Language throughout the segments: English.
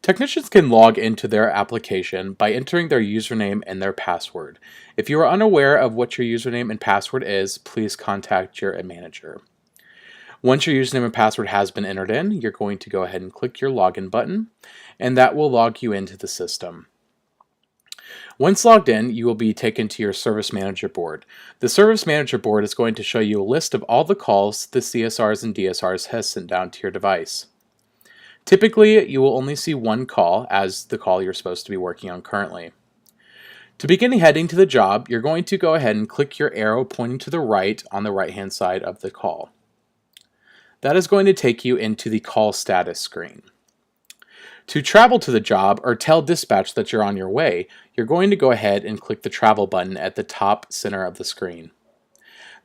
Technicians can log into their application by entering their username and their password. If you are unaware of what your username and password is, please contact your manager. Once your username and password has been entered in, you're going to go ahead and click your login button, and that will log you into the system. Once logged in, you will be taken to your Service Manager board. The Service Manager board is going to show you a list of all the calls the CSRs and DSRs has sent down to your device. Typically, you will only see one call as the call you're supposed to be working on currently. To begin heading to the job, you're going to go ahead and click your arrow pointing to the right on the right-hand side of the call. That is going to take you into the call status screen. To travel to the job or tell dispatch that you're on your way, you're going to go ahead and click the travel button at the top center of the screen.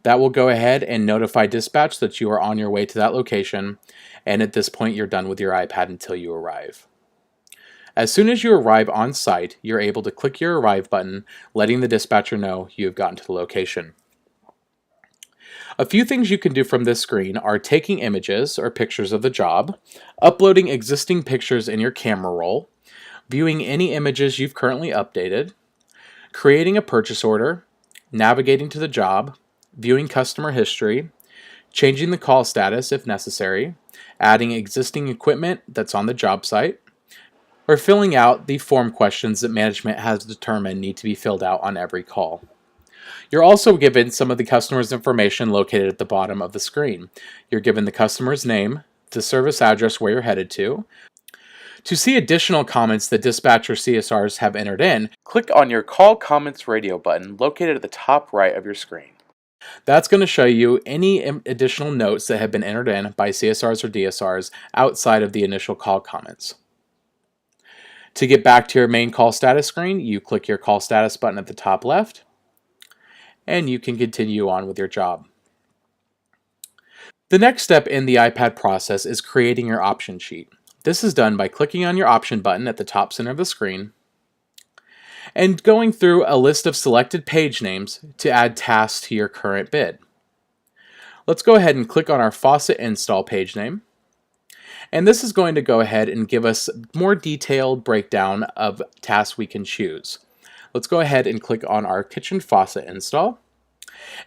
That will go ahead and notify dispatch that you are on your way to that location, and at this point you're done with your iPad until you arrive. As soon as you arrive on site, you're able to click your Arrive button, letting the dispatcher know you have gotten to the location. A few things you can do from this screen are taking images or pictures of the job, uploading existing pictures in your camera roll, viewing any images you've currently updated, creating a purchase order, navigating to the job, viewing customer history, changing the call status if necessary, adding existing equipment that's on the job site, or filling out the form questions that management has determined need to be filled out on every call. You're also given some of the customer's information located at the bottom of the screen. You're given the customer's name, the service address where you're headed to. To see additional comments that dispatch or CSRs have entered in, click on your Call Comments Radio button located at the top right of your screen. That's going to show you any additional notes that have been entered in by CSRs or DSRs outside of the initial call comments. To get back to your main call status screen, you click your Call Status button at the top left, and you can continue on with your job. The next step in the iPad process is creating your option sheet. This is done by clicking on your option button at the top center of the screen and going through a list of selected page names to add tasks to your current bid. Let's go ahead and click on our faucet install page name. And this is going to go ahead and give us more detailed breakdown of tasks we can choose. Let's go ahead and click on our kitchen faucet install.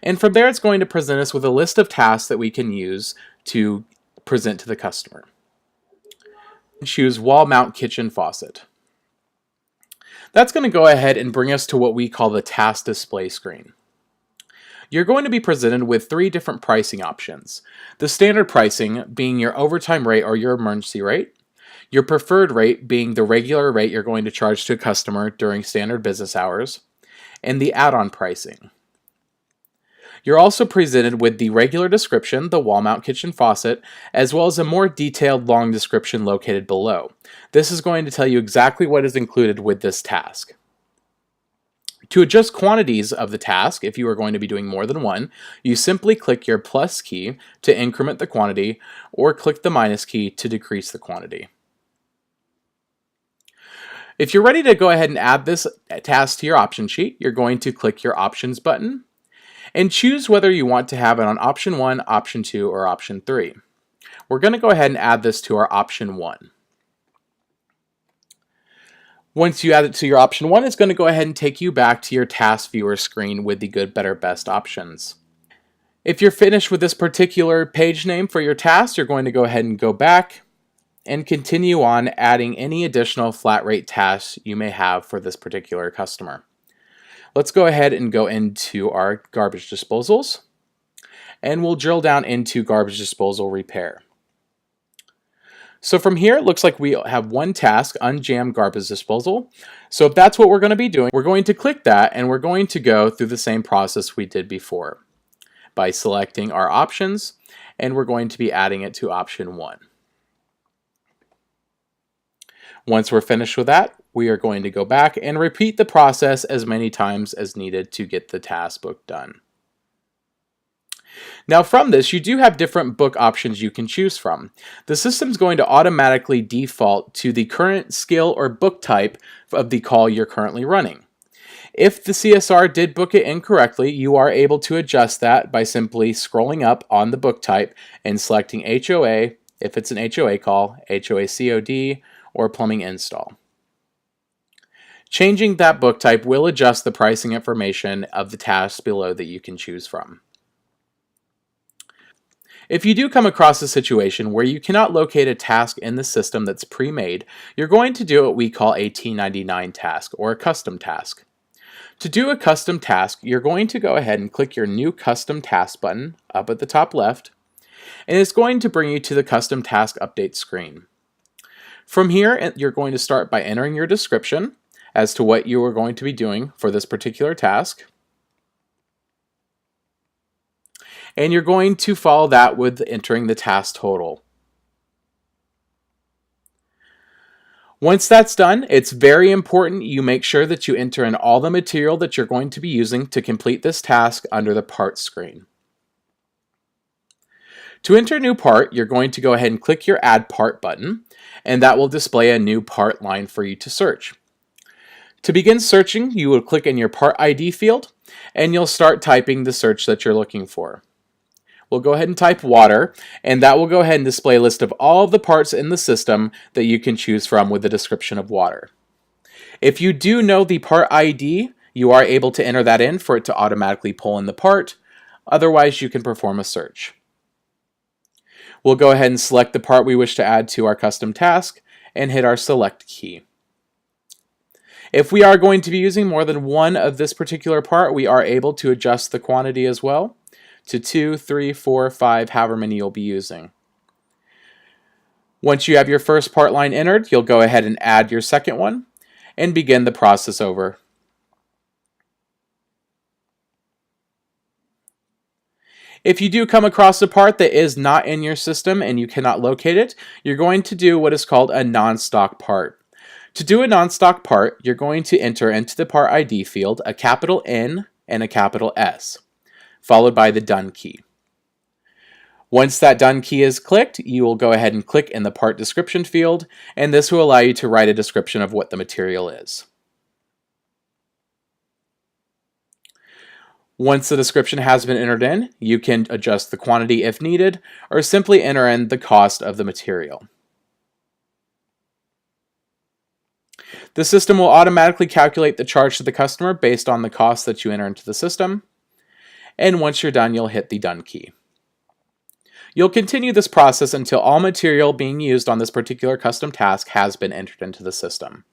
And from there, it's going to present us with a list of tasks that we can use to present to the customer. Choose wall mount kitchen faucet. That's going to go ahead and bring us to what we call the task display screen. You're going to be presented with three different pricing options. The standard pricing being your overtime rate or your emergency rate, your preferred rate being the regular rate you're going to charge to a customer during standard business hours, and the add-on pricing. You're also presented with the regular description, the wall mount kitchen faucet, as well as a more detailed long description located below. This is going to tell you exactly what is included with this task. To adjust quantities of the task, if you are going to be doing more than one, you simply click your plus key to increment the quantity or click the minus key to decrease the quantity. If you're ready to go ahead and add this task to your option sheet, you're going to click your options button and choose whether you want to have it on option 1, option 2, or option 3. We're going to go ahead and add this to our option 1. Once you add it to your option 1, it's going to go ahead and take you back to your task viewer screen with the good, better, best options. If you're finished with this particular page name for your task, you're going to go ahead and go back and continue on adding any additional flat rate tasks you may have for this particular customer. Let's go ahead and go into our garbage disposals, and we'll drill down into garbage disposal repair. So from here, it looks like we have one task, unjam garbage disposal. So if that's what we're going to be doing, we're going to click that, and we're going to go through the same process we did before by selecting our options, and we're going to be adding it to option 1. Once we're finished with that, we are going to go back and repeat the process as many times as needed to get the task book done. Now from this, you do have different book options you can choose from. The system's going to automatically default to the current skill or book type of the call you're currently running. If the CSR did book it incorrectly, you are able to adjust that by simply scrolling up on the book type and selecting HOA, if it's an HOA call, HOA COD, or plumbing install. Changing that book type will adjust the pricing information of the tasks below that you can choose from. If you do come across a situation where you cannot locate a task in the system that's pre-made, you're going to do what we call a T99 task, or a custom task. To do a custom task, you're going to go ahead and click your new custom task button up at the top left, and it's going to bring you to the custom task update screen. From here, you're going to start by entering your description as to what you are going to be doing for this particular task. And you're going to follow that with entering the task total. Once that's done, it's very important you make sure that you enter in all the material that you're going to be using to complete this task under the parts screen. To enter a new part, you're going to go ahead and click your Add Part button, and that will display a new part line for you to search. To begin searching, you will click in your part ID field, and you'll start typing the search that you're looking for. We'll go ahead and type water, and that will go ahead and display a list of all of the parts in the system that you can choose from with the description of water. If you do know the part ID, you are able to enter that in for it to automatically pull in the part. Otherwise, you can perform a search. We'll go ahead and select the part we wish to add to our custom task and hit our select key. If we are going to be using more than one of this particular part, we are able to adjust the quantity as well to 2, 3, 4, 5, however many you'll be using. Once you have your first part line entered, you'll go ahead and add your second one and begin the process over. If you do come across a part that is not in your system and you cannot locate it, you're going to do what is called a non-stock part. To do a non-stock part, you're going to enter into the part ID field a capital N and a capital S, followed by the Done key. Once that Done key is clicked, you will go ahead and click in the part description field, and this will allow you to write a description of what the material is. Once the description has been entered in, you can adjust the quantity if needed, or simply enter in the cost of the material. The system will automatically calculate the charge to the customer based on the cost that you enter into the system. And once you're done, you'll hit the Done key. You'll continue this process until all material being used on this particular custom task has been entered into the system.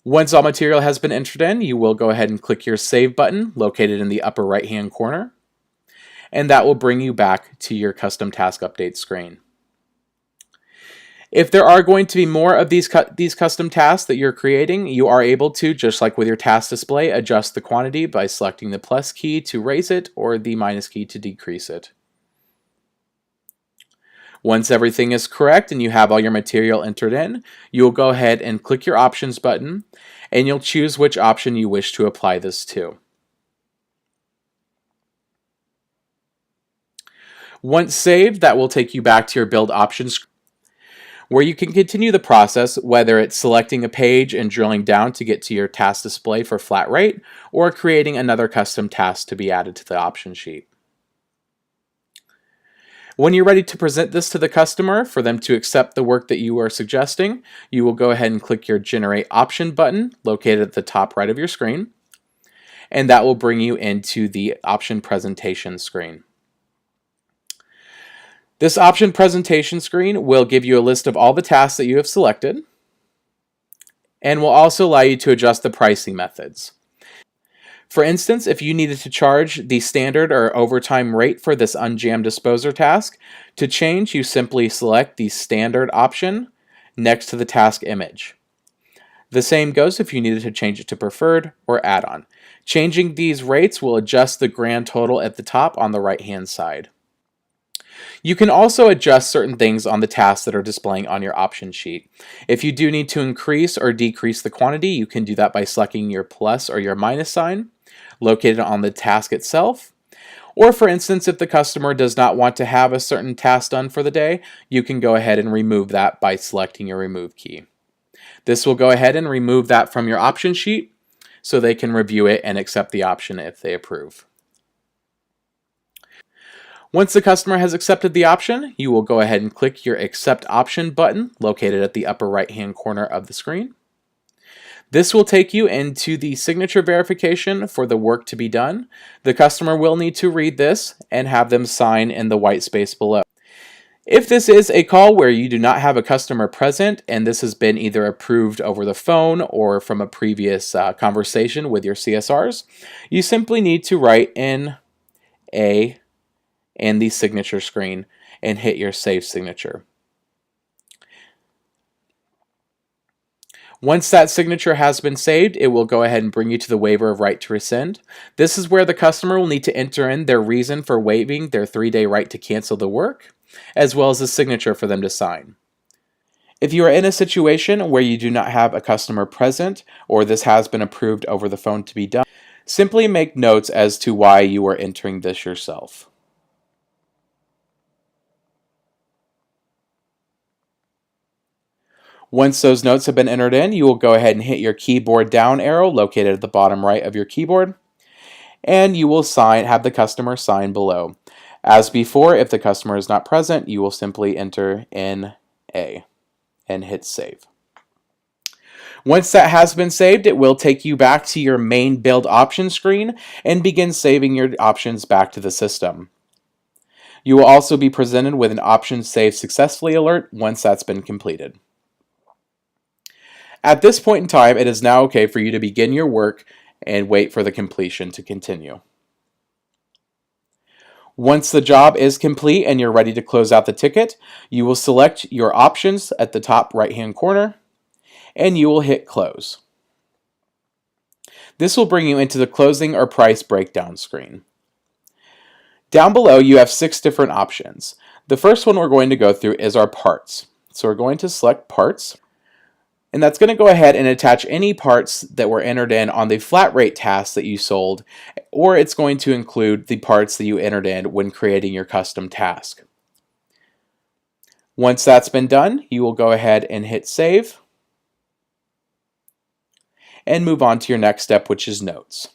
Once all material has been entered in, you will go ahead and click your Save button located in the upper right-hand corner, and that will bring you back to your custom task update screen. If there are going to be more of these custom tasks that you're creating, you are able to, just like with your task display, adjust the quantity by selecting the plus key to raise it or the minus key to decrease it. Once everything is correct and you have all your material entered in, you will go ahead and click your Options button, and you'll choose which option you wish to apply this to. Once saved, that will take you back to your Build Options, where you can continue the process, whether it's selecting a page and drilling down to get to your task display for flat rate, or creating another custom task to be added to the option sheet. When you're ready to present this to the customer for them to accept the work that you are suggesting, you will go ahead and click your Generate Option button located at the top right of your screen, and that will bring you into the option presentation screen. This option presentation screen will give you a list of all the tasks that you have selected, and will also allow you to adjust the pricing methods. For instance, if you needed to charge the standard or overtime rate for this unjammed disposer task, to change, you simply select the standard option next to the task image. The same goes if you needed to change it to preferred or add-on. Changing these rates will adjust the grand total at the top on the right-hand side. You can also adjust certain things on the tasks that are displaying on your option sheet. If you do need to increase or decrease the quantity, you can do that by selecting your plus or your minus sign located on the task itself. Or for instance, if the customer does not want to have a certain task done for the day, you can go ahead and remove that by selecting your remove key. This will go ahead and remove that from your option sheet so they can review it and accept the option if they approve. Once the customer has accepted the option, you will go ahead and click your Accept Option button located at the upper right-hand corner of the screen. This will take you into the signature verification for the work to be done. The customer will need to read this and have them sign in the white space below. If this is a call where you do not have a customer present and this has been either approved over the phone or from a previous conversation with your CSRs, you simply need to write in A in the signature screen and hit your Save Signature. Once that signature has been saved, it will go ahead and bring you to the waiver of right to rescind. This is where the customer will need to enter in their reason for waiving their 3-day right to cancel the work, as well as a signature for them to sign. If you are in a situation where you do not have a customer present, or this has been approved over the phone to be done, simply make notes as to why you are entering this yourself. Once those notes have been entered in, you will go ahead and hit your keyboard down arrow located at the bottom right of your keyboard, and you will have the customer sign below. As before, if the customer is not present, you will simply enter in A and hit Save. Once that has been saved, it will take you back to your main build options screen and begin saving your options back to the system. You will also be presented with an option Save Successfully alert once that's been completed. At this point in time, it is now okay for you to begin your work and wait for the completion to continue. Once the job is complete and you're ready to close out the ticket, you will select your options at the top right-hand corner and you will hit Close. This will bring you into the closing or price breakdown screen. Down below, you have 6 different options. The first one we're going to go through is our parts. So we're going to select Parts. And that's going to go ahead and attach any parts that were entered in on the flat rate task that you sold, or it's going to include the parts that you entered in when creating your custom task. Once that's been done, you will go ahead and hit Save and move on to your next step, which is Notes.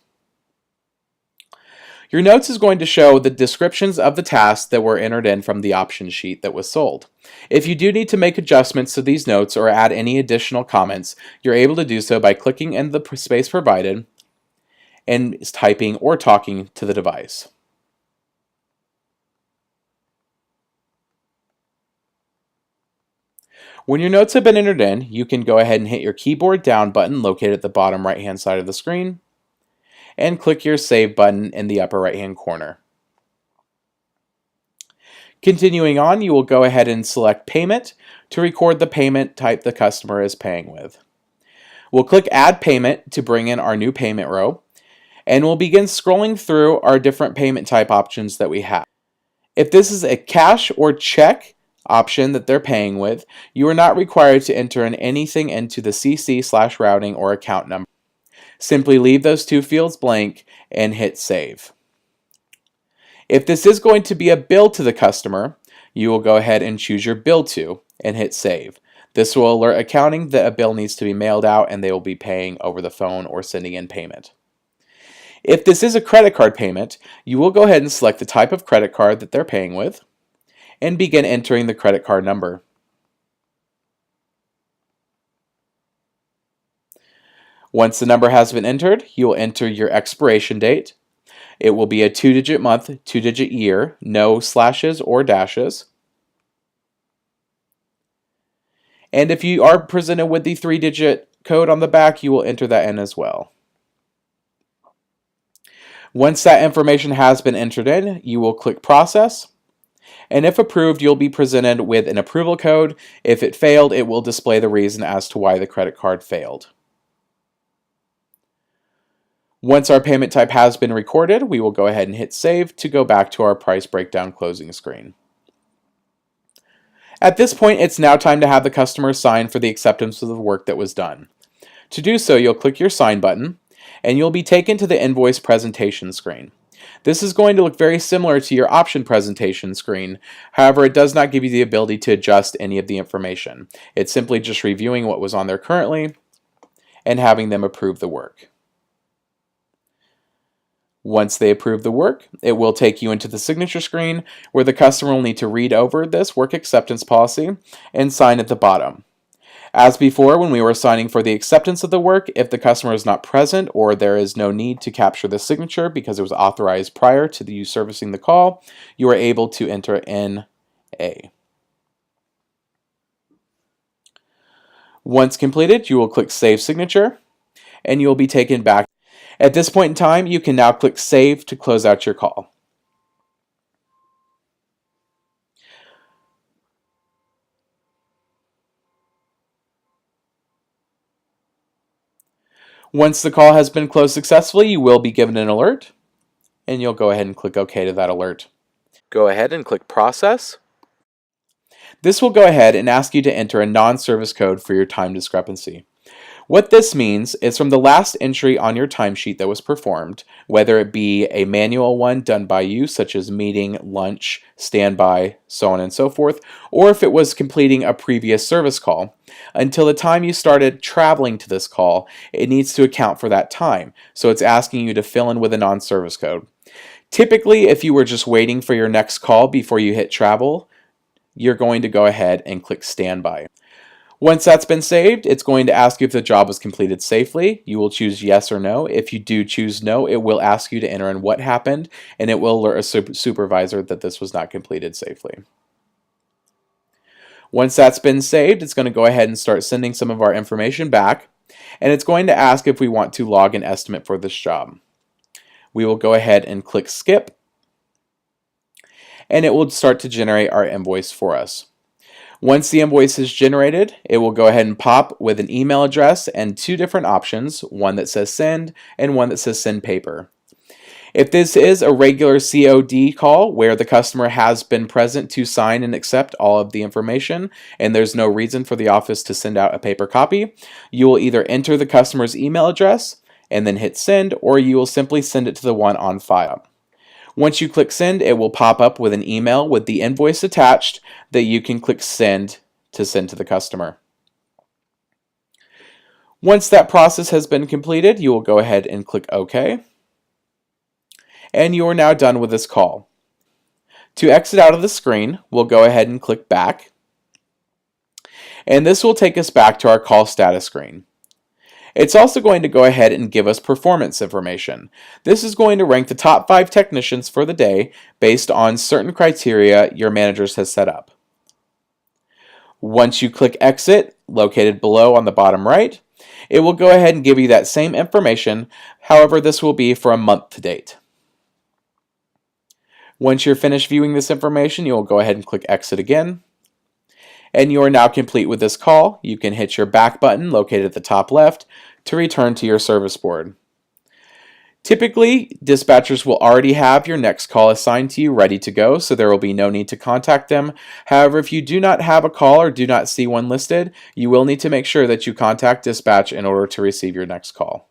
Your notes is going to show the descriptions of the tasks that were entered in from the option sheet that was sold. If you do need to make adjustments to these notes or add any additional comments, you're able to do so by clicking in the space provided and typing or talking to the device. When your notes have been entered in, you can go ahead and hit your keyboard down button located at the bottom right-hand side of the screen and click your Save button in the upper right-hand corner. Continuing on, you will go ahead and select Payment to record the payment type the customer is paying with. We'll click Add Payment to bring in our new payment row, and we'll begin scrolling through our different payment type options that we have. If this is a cash or check option that they're paying with, you are not required to enter in anything into the CC/routing or account number. Simply leave those 2 fields blank and hit Save. If this is going to be a bill to the customer, you will go ahead and choose your bill to and hit Save. This will alert accounting that a bill needs to be mailed out and they will be paying over the phone or sending in payment. If this is a credit card payment, you will go ahead and select the type of credit card that they're paying with and begin entering the credit card number. Once the number has been entered, you will enter your expiration date. It will be a 2-digit month, 2-digit year, no slashes or dashes. And if you are presented with the 3-digit code on the back, you will enter that in as well. Once that information has been entered in, you will click Process. And if approved, you'll be presented with an approval code. If it failed, it will display the reason as to why the credit card failed. Once our payment type has been recorded, we will go ahead and hit Save to go back to our price breakdown closing screen. At this point, it's now time to have the customer sign for the acceptance of the work that was done. To do so, you'll click your Sign button, and you'll be taken to the invoice presentation screen. This is going to look very similar to your option presentation screen. However, it does not give you the ability to adjust any of the information. It's simply just reviewing what was on there currently and having them approve the work. Once they approve the work, it will take you into the signature screen where the customer will need to read over this work acceptance policy and sign at the bottom. As before, when we were signing for the acceptance of the work, if the customer is not present or there is no need to capture the signature because it was authorized prior to you servicing the call, you are able to enter in A. Once completed, you will click Save Signature, and you will be taken back. At this point in time, you can now click Save to close out your call. Once the call has been closed successfully, you will be given an alert, and you'll go ahead and click OK to that alert. Go ahead and click Process. This will go ahead and ask you to enter a non-service code for your time discrepancy. What this means is from the last entry on your timesheet that was performed, whether it be a manual one done by you, such as meeting, lunch, standby, so on and so forth, or if it was completing a previous service call, until the time you started traveling to this call, it needs to account for that time. So it's asking you to fill in with a non-service code. Typically, if you were just waiting for your next call before you hit travel, you're going to go ahead and click standby. Once that's been saved, it's going to ask you if the job was completed safely. You will choose yes or no. If you do choose no, it will ask you to enter in what happened, and it will alert a supervisor that this was not completed safely. Once that's been saved, it's going to go ahead and start sending some of our information back, and it's going to ask if we want to log an estimate for this job. We will go ahead and click skip, and it will start to generate our invoice for us. Once the invoice is generated, it will go ahead and pop with an email address and two different options, one that says send and one that says send paper. If this is a regular COD call where the customer has been present to sign and accept all of the information and there's no reason for the office to send out a paper copy, you will either enter the customer's email address and then hit send, or you will simply send it to the one on file. Once you click send, it will pop up with an email with the invoice attached that you can click send to the customer. Once that process has been completed, you will go ahead and click OK. And you are now done with this call. To exit out of the screen, we'll go ahead and click back. And this will take us back to our call status screen. It's also going to go ahead and give us performance information. This is going to rank the top 5 technicians for the day based on certain criteria your managers has set up. Once you click exit, located below on the bottom right, it will go ahead and give you that same information. However, this will be for a month to date. Once you're finished viewing this information, you will go ahead and click exit again. And you are now complete with this call. You can hit your back button located at the top left to return to your service board. Typically, dispatchers will already have your next call assigned to you ready to go, so there will be no need to contact them. However, if you do not have a call or do not see one listed, you will need to make sure that you contact dispatch in order to receive your next call.